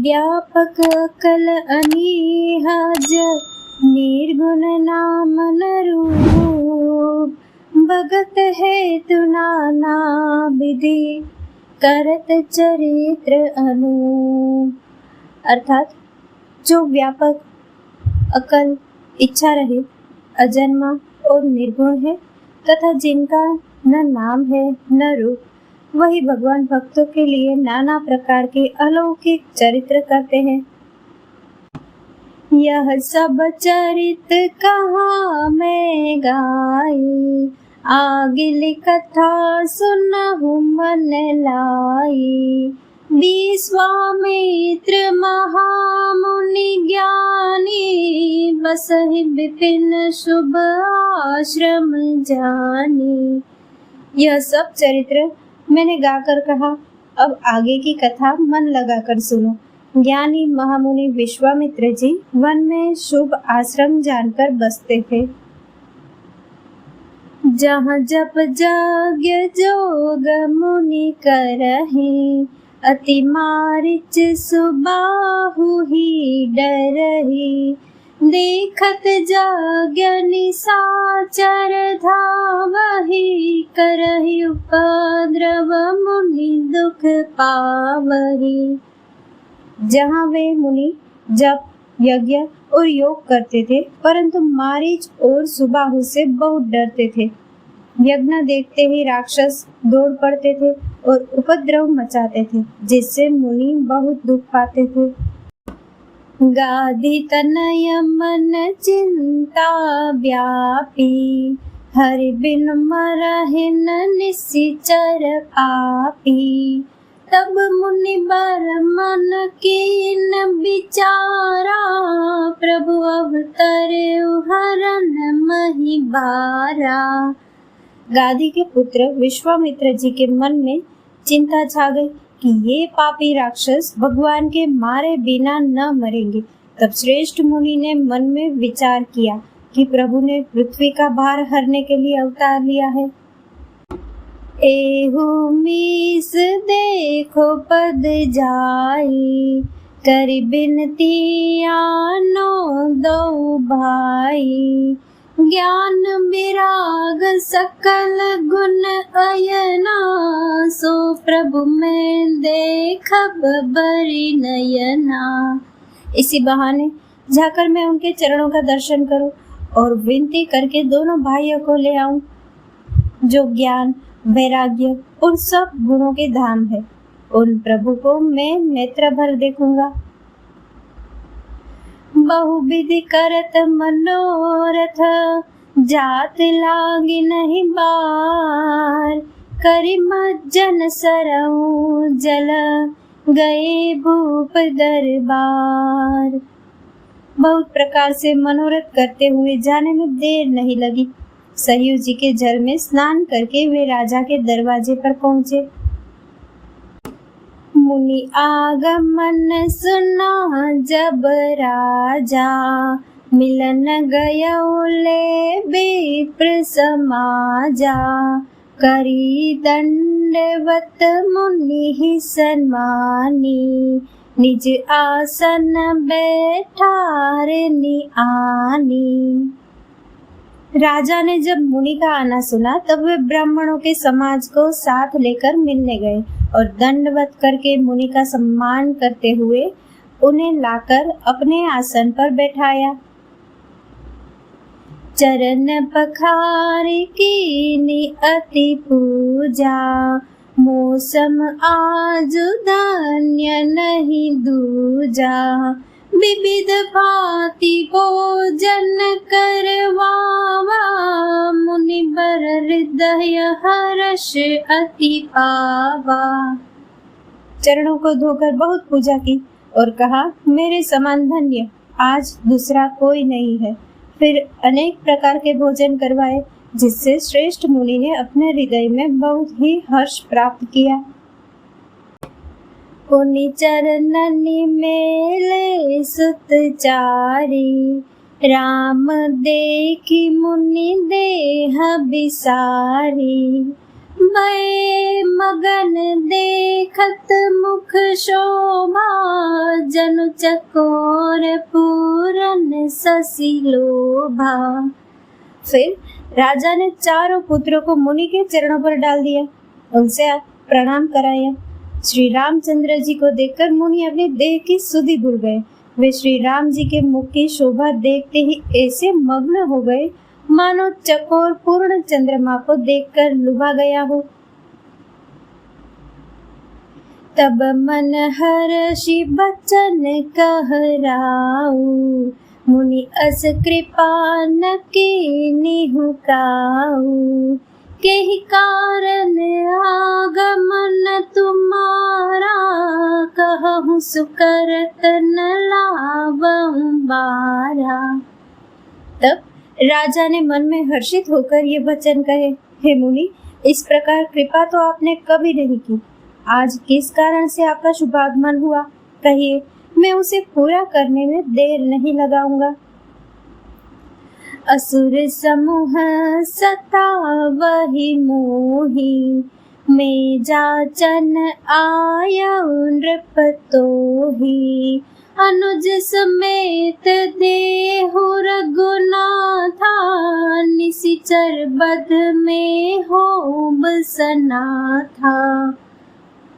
व्यापक अकल अनीहज निर्गुण नाम न रूप, भगत हेतु नाना विधि करत चरित्र अनूप। अर्थात जो व्यापक अकल, इच्छा रहित, अजन्मा और निर्गुण है तथा जिनका न नाम है न रूप, वही भगवान भक्तों के लिए नाना प्रकार के अलौकिक चरित्र करते हैं। यह सब चरित कहाँ मैं गाई, आगिल कथा सुनहु मन लाई। विश्वामित्र महामुनि ज्ञानी, बसहि विपिन शुभ आश्रम जानी। यह सब चरित्र मैंने गाकर कहा, अब आगे की कथा मन लगाकर सुनो। ज्ञानी महामुनि विश्वामित्र जी वन में शुभ आश्रम जानकर बसते थे। जहाँ जप यज्ञ जोग मुनि करहि, अति मारिच सुबाहु ही डरहि। देखत यज्ञ निशाचर धावहि, करहि उपद्रव मुनि दुख पावहि। जहाँ वे मुनि जप, यज्ञ और योग करते थे, परंतु मारीच और सुबाहु से बहुत डरते थे। यज्ञ देखते ही राक्षस दौड़ पड़ते थे और उपद्रव मचाते थे, जिससे मुनि बहुत दुख पाते थे। गाधी तनय मन चिंता व्यापी, हरि बिन मरहि न निश्चर पापी। तब मुनि बर मन कीन विचारा, प्रभु अवतरे हरन मही बारा। गाधी के पुत्र विश्वामित्र जी के मन में चिंता छा गई कि ये पापी राक्षस भगवान के मारे बिना न मरेंगे। तब श्रेष्ठ मुनि ने मन में विचार किया कि प्रभु ने पृथ्वी का भार हरने के लिए अवतार लिया है। एहु मीस देखो पद जाई, करि बिनती आनो दो भाई। ज्ञान विराग सकल गुण अयना, सो प्रभु में देखब बरी नयना। इसी बहाने जाकर मैं उनके चरणों का दर्शन करूं और विनती करके दोनों भाइयों को ले आऊं, जो ज्ञान, वैराग्य और सब गुणों के धाम है। उन प्रभु को मैं नेत्र भर देखूंगा। बहुविधि करत मनोरथ, जात लागी नहीं बार। करि मज्जन सरऊ जल, गए भूप दरबार। बहुत प्रकार से मनोरथ करते हुए जाने में देर नहीं लगी। सरयू जी के जल में स्नान करके वे राजा के दरवाजे पर पहुंचे। मुनि आगमन सुना जब राजा, मिलन गयौले विप्र समाजा। करी दंडवत मुनि ही सन्मानी, निज आसन बैठारनी आनी। राजा ने जब मुनि का आना सुना, तब वे ब्राह्मणों के समाज को साथ लेकर मिलने गए और दंडवत करके मुनि का सम्मान करते हुए उन्हें लाकर अपने आसन पर बैठाया। चरण पखार कीनी अति पूजा, मौसम आज धन्य नहीं दूजा। विविध भांति भोजन करवावा, मुनि बर हृदय हर्ष अति पावा। चरणों को धोकर बहुत पूजा की और कहा, मेरे समान धन्य आज दूसरा कोई नहीं है। फिर अनेक प्रकार के भोजन करवाए, जिससे श्रेष्ठ मुनि ने अपने हृदय में बहुत ही हर्ष प्राप्त किया। पुनि चरणनि मेले सुतचारी, राम देखी मुनि देह बिसारी। भय मगन देखत मुख शोभा, जनु चकोर पूरन शशि लोभा। फिर राजा ने चारों पुत्रों को मुनि के चरणों पर डाल दिया, उनसे प्रणाम कराया। श्री रामचंद्र जी को देखकर मुनि अपने देह की सुधि भूल गए। वे श्री राम जी के मुख की शोभा देखते ही ऐसे मग्न हो गए मानो चकोर पूर्ण चंद्रमा को देखकर लुभा गया हो। तब मन हर्षि बचन कहराऊ, मुनि अस कृपा न कीन्हु काऊ। केहि कारण आगमन तुम्हारा, कहूँ सुकरत न लावऊं बारा। तब राजा ने मन में हर्षित होकर ये वचन कहे, हे मुनि, इस प्रकार कृपा तो आपने कभी नहीं की। आज किस कारण से आपका शुभागमन हुआ, कहिए, मैं उसे पूरा करने में देर नहीं लगाऊंगा। असुर समूह सतावहि मोहि, मैं जाचन आयऊ नृप तोहि। अनुज समेत देहु रघुनाथा, निशिचर बध में होब सनाथा।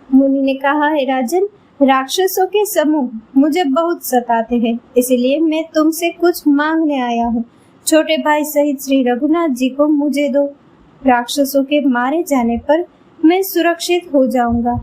मुनि ने कहा, है राजन, राक्षसों के समूह मुझे बहुत सताते हैं, इसलिए मैं तुमसे कुछ मांगने आया हूँ। छोटे भाई सहित श्री रघुनाथ जी को मुझे दो। राक्षसों के मारे जाने पर मैं सुरक्षित हो जाऊंगा।